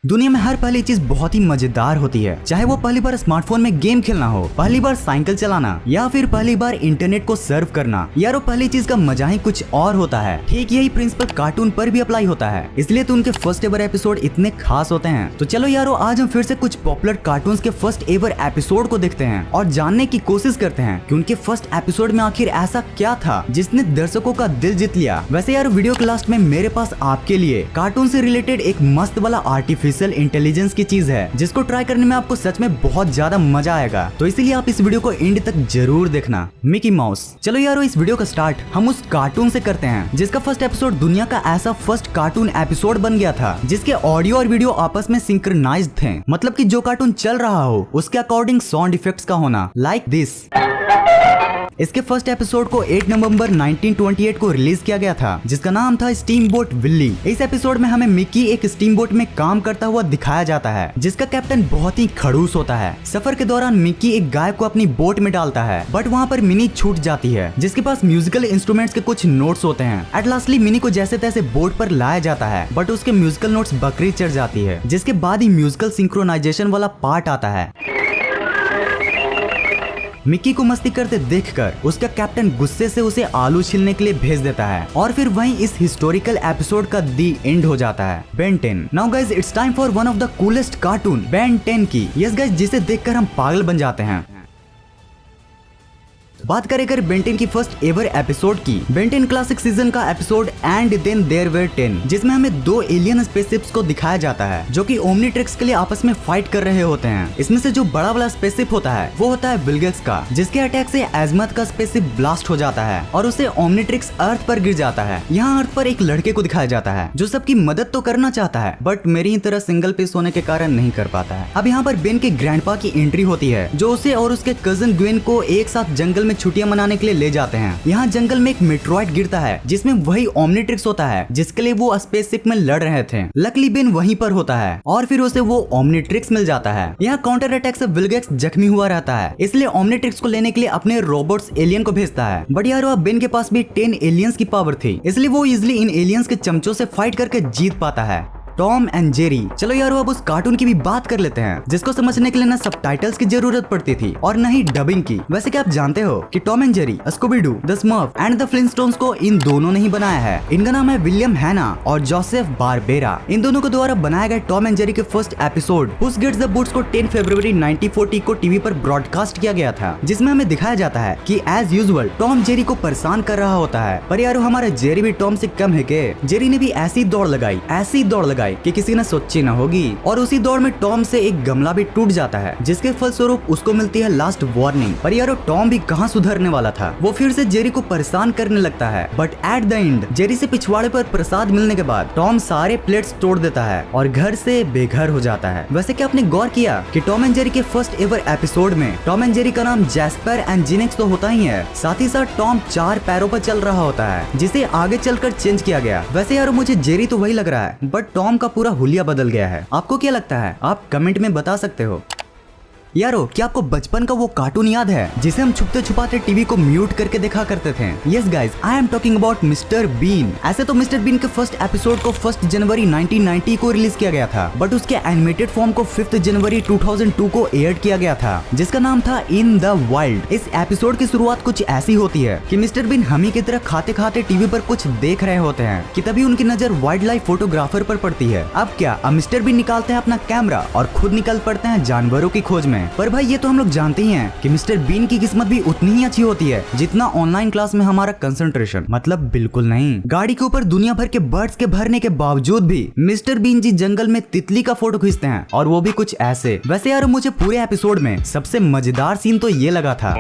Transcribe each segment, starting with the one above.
दुनिया में हर पहली चीज बहुत ही मजेदार होती है, चाहे वो पहली बार स्मार्टफोन में गेम खेलना हो, पहली बार साइकिल चलाना या फिर पहली बार इंटरनेट को सर्व करना। यारो पहली चीज का मजा ही कुछ और होता है। ठीक यही प्रिंसिपल कार्टून पर भी अप्लाई होता है, इसलिए तो उनके फर्स्ट एवर एपिसोड इतने खास होते हैं। तो चलो यारो आज हम फिर से कुछ पॉपुलर कार्टून्स के फर्स्ट एवर एपिसोड को देखते हैं और जानने की कोशिश करते हैं कि उनके फर्स्ट एपिसोड में आखिर ऐसा क्या था जिसने दर्शकों का दिल जीत लिया। वैसे यार वीडियो के लास्ट में मेरे पास आपके लिए कार्टून से रिलेटेड एक मस्त वाला आर्टिफिशियल इंटेलिजेंस की चीज है जिसको ट्राई करने में आपको सच में बहुत ज्यादा मजा आएगा। तो इसीलिए आप इस वीडियो को एंड तक जरूर देखना। Mickey mouse. चलो यारो इस वीडियो का स्टार्ट हम उस कार्टून से करते हैं जिसका फर्स्ट एपिसोड दुनिया का ऐसा फर्स्ट कार्टून एपिसोड बन गया था जिसके ऑडियो और वीडियो आपस में सिंक्रोनाइज्ड थे। मतलब कि जो कार्टून चल रहा हो उसके अकॉर्डिंग साउंड इफेक्ट्स का होना, लाइक दिस। इसके फर्स्ट एपिसोड को 8 नवंबर 1928 को रिलीज किया गया था जिसका नाम था स्टीम बोट विल्ली। इस एपिसोड में हमें मिकी एक स्टीम बोट में काम करता हुआ दिखाया जाता है जिसका कैप्टन बहुत ही खड़ूस होता है। सफर के दौरान मिकी एक गाय को अपनी बोट में डालता है बट वहाँ पर मिनी छूट जाती है जिसके पास म्यूजिकल इंस्ट्रूमेंट्स के कुछ नोट्स होते हैं। एट लास्टली मिनी को जैसे तैसे बोट पर लाया जाता है बट उसके म्यूजिकल नोट्स बकरी चढ़ जाती है जिसके बाद ही म्यूजिकल सिंक्रोनाइजेशन वाला पार्ट आता है। मिक्की को मस्ती करते देखकर उसका कैप्टन गुस्से से उसे आलू छीलने के लिए भेज देता है और फिर वहीं इस हिस्टोरिकल एपिसोड का दी एंड हो जाता है। Ben 10। Now guys it's time for one of the coolest cartoon Ben 10 की। यस गाइस जिसे देखकर हम पागल बन जाते हैं। बात करें अगर बेन 10 की फर्स्ट एवर एपिसोड की, बेन 10 क्लासिक सीजन का episode and then there were 10 जिसमें हमें दो एलियन स्पेसशिप्स को दिखाया जाता है जो कि ओमनीट्रिक्स के लिए आपस में फाइट कर रहे होते हैं। इसमें से जो बड़ा वाला स्पेसशिप होता है वो होता है विलगेक्स का जिसके अटैक से एजमथ का स्पेसशिप ब्लास्ट हो जाता है और उसे ओमनीट्रिक्स अर्थ पर गिर जाता है। यहाँ अर्थ पर एक लड़के को दिखाया जाता है जो सबकी मदद तो करना चाहता है बट मेरी ही तरह सिंगल पीस होने के कारण नहीं कर पाता है। अब यहाँ पर बेन के ग्रैंडपा की एंट्री होती है जो उसे और उसके कजन ग्वेन को एक साथ जंगल में छुट्टियां मनाने के लिए ले जाते हैं। यहाँ जंगल में एक मेट्रॉइड गिरता है जिसमें वही ओमनीट्रिक्स होता है जिसके लिए वो स्पेसशिप में लड़ रहे थे। लकली बेन वहीं पर होता है और फिर उसे वो ओमनीट्रिक्स मिल जाता है। यहाँ काउंटर अटैक से विलगेक्स जख्मी हुआ रहता है इसलिए ओमनीट्रिक्स को लेने के लिए अपने रोबोट्स एलियन को भेजता है। बट यार अब बेन के पास भी 10 एलियंस की पावर थी इसलिए वो इजिली इन एलियंस के चमचों से फाइट करके जीत पाता है। Tom and Jerry. चलो यारो अब उस कार्टून की भी बात कर लेते हैं जिसको समझने के लिए ना सबटाइटल्स की जरूरत पड़ती थी और न ही डबिंग की। वैसे क्या आप जानते हो कि Tom and Jerry, Scooby Doo, the Smurf and the Flintstones को इन दोनों ने ही बनाया है। इनका नाम है विलियम हैना और जोसेफ बारबेरा। इन दोनों के द्वारा बनाया गया टॉम एंड जेरी के फर्स्ट एपिसोड पुस गेट्स द बूट्स को 10 फरवरी 1940 को टीवी पर ब्रॉडकास्ट किया गया था जिसमें हमें दिखाया जाता है कि एज यूजुअल टॉम जेरी को परेशान कर रहा होता है। पर यारो हमारा जेरी भी टॉम से कम है के? जेरी ने भी ऐसी दौड़ लगाई कि किसी ने सोची न होगी और उसी दौड़ में टॉम से एक गमला भी टूट जाता है जिसके फलस्वरूप उसको मिलती है लास्ट वार्निंग। पर यारो टॉम भी कहां सुधरने वाला था, वो फिर से जेरी को परेशान करने लगता है। But at the end Jerry से पिछवाड़े पर प्रसाद मिलने के बाद टॉम सारे प्लेट्स तोड़ देता है और घर से बेघर हो जाता है। वैसे क्या आपने गौर किया कि टॉम एंड जेरी के फर्स्ट एवर एपिसोड में टॉम एंड जेरी का नाम जैस्पर एंड जिनेक्स तो होता ही है, साथ ही साथ टॉम 4 पैरों पर चल रहा होता है जिसे आगे चलकर चेंज किया गया। वैसे यारो मुझे जेरी तो वही लग रहा है बट टॉम का पूरा हुलिया बदल गया है। आपको क्या लगता है? आप कमेंट में बता सकते हो। यारो क्या आपको बचपन का वो कार्टून याद है जिसे हम छुपते छुपाते टीवी को म्यूट करके देखा करते थे? Yes guys I am talking about mister Bean. ऐसे तो मिस्टर बीन के फर्स्ट एपिसोड को 1 जनवरी 1990 को रिलीज किया गया था बट उसके एनिमेटेड फॉर्म को 5 जनवरी 2002 को एयर किया गया था जिसका नाम था इन द वाइल्ड। इस एपिसोड की शुरुआत कुछ ऐसी होती है कि मिस्टर बीन हमी की तरह खाते खाते टीवी पर कुछ देख रहे होते हैं कि तभी उनकी नजर वाइल्ड लाइफ फोटोग्राफर पर पड़ती है। अब क्या अब मिस्टर बीन निकालते हैं अपना कैमरा और खुद निकल पड़ते हैं जानवरों की खोज में। पर भाई ये तो हम लोग जानते ही हैं कि मिस्टर बीन की किस्मत भी उतनी ही अच्छी होती है जितना ऑनलाइन क्लास में हमारा कंसंट्रेशन। मतलब बिल्कुल नहीं। गाड़ी के ऊपर दुनिया भर के बर्ड्स के भरने के बावजूद भी मिस्टर बीन जी जंगल में तितली का फोटो खींचते हैं और वो भी कुछ ऐसे। वैसे यार मुझे पूरे एपिसोड में सबसे मजेदार सीन तो ये लगा था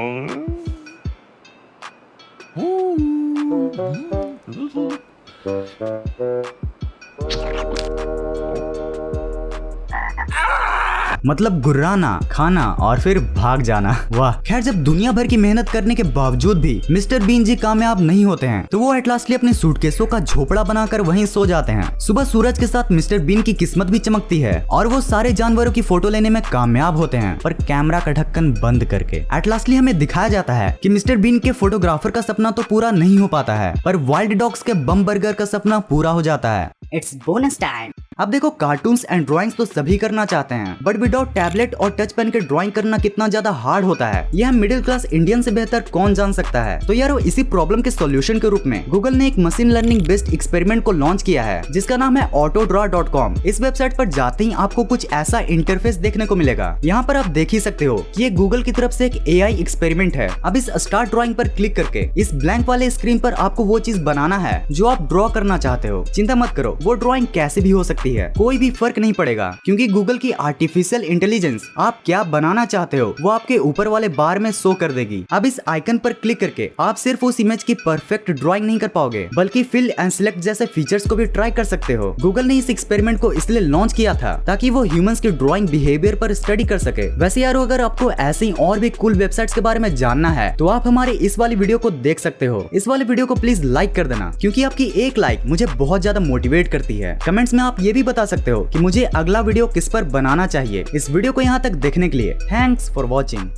मतलब गुर्राना, खाना और फिर भाग जाना। वाह। खैर जब दुनिया भर की मेहनत करने के बावजूद भी मिस्टर बीन जी कामयाब नहीं होते हैं तो वो एट लास्टली अपने सूटकेसों का झोपड़ा बनाकर वहीं सो जाते हैं। सुबह सूरज के साथ मिस्टर बीन की किस्मत भी चमकती है और वो सारे जानवरों की फोटो लेने में कामयाब होते हैं पर कैमरा का ढक्कन बंद करके। एट लास्टली हमें दिखाया जाता है कि मिस्टर बीन के फोटोग्राफर का सपना तो पूरा नहीं हो पाता है पर वाइल्ड डॉग्स के बम बर्गर का सपना पूरा हो जाता है। It's bonus time. अब देखो कार्टून्स एंड ड्राइंग्स तो सभी करना चाहते हैं, बट विदाउट टैबलेट और टच पेन के ड्राइंग करना कितना ज्यादा हार्ड होता है यह मिडिल क्लास इंडियन से बेहतर कौन जान सकता है। तो यार इसी प्रॉब्लम के सॉल्यूशन के रूप में गूगल ने एक मशीन लर्निंग बेस्ड एक्सपेरिमेंट को लॉन्च किया है जिसका नाम है autodraw.com। इस वेबसाइट पर जाते ही आपको कुछ ऐसा इंटरफेस देखने को मिलेगा। यहाँ पर आप देख ही सकते हो कि ये गूगल की तरफ से एक AI एक्सपेरिमेंट है। अब इस स्टार्ट ड्राइंग पर क्लिक करके इस ब्लैंक वाले स्क्रीन पर आपको वो चीज बनाना है जो आप ड्रॉ करना चाहते हो। चिंता मत करो, वो ड्राइंग कैसे भी हो सकती है, कोई भी फर्क नहीं पड़ेगा, क्योंकि गूगल की आर्टिफिशियल इंटेलिजेंस आप क्या बनाना चाहते हो वो आपके ऊपर वाले बार में शो कर देगी। अब इस आइकन पर क्लिक करके आप सिर्फ उस इमेज की परफेक्ट ड्राइंग नहीं कर पाओगे, बल्कि फिल एंड सिलेक्ट जैसे फीचर्स को भी ट्राई कर सकते हो। गूगल ने इस एक्सपेरिमेंट को इसलिए लॉन्च किया था ताकि वो ह्यूमंस की ड्राइंग बिहेवियर पर स्टडी कर सके। वैसे यार अगर आपको ऐसे ही और भी कूल वेबसाइट्स के बारे में जानना है तो आप हमारे इस वाली वीडियो को देख सकते हो। इस वाले वीडियो को प्लीज लाइक कर देना, क्योंकि आपकी एक लाइक मुझे बहुत ज्यादा मोटिवेट करती है। कमेंट्स में आप ये भी बता सकते हो कि मुझे अगला वीडियो किस पर बनाना चाहिए। इस वीडियो को यहाँ तक देखने के लिए थैंक्स फॉर वॉचिंग।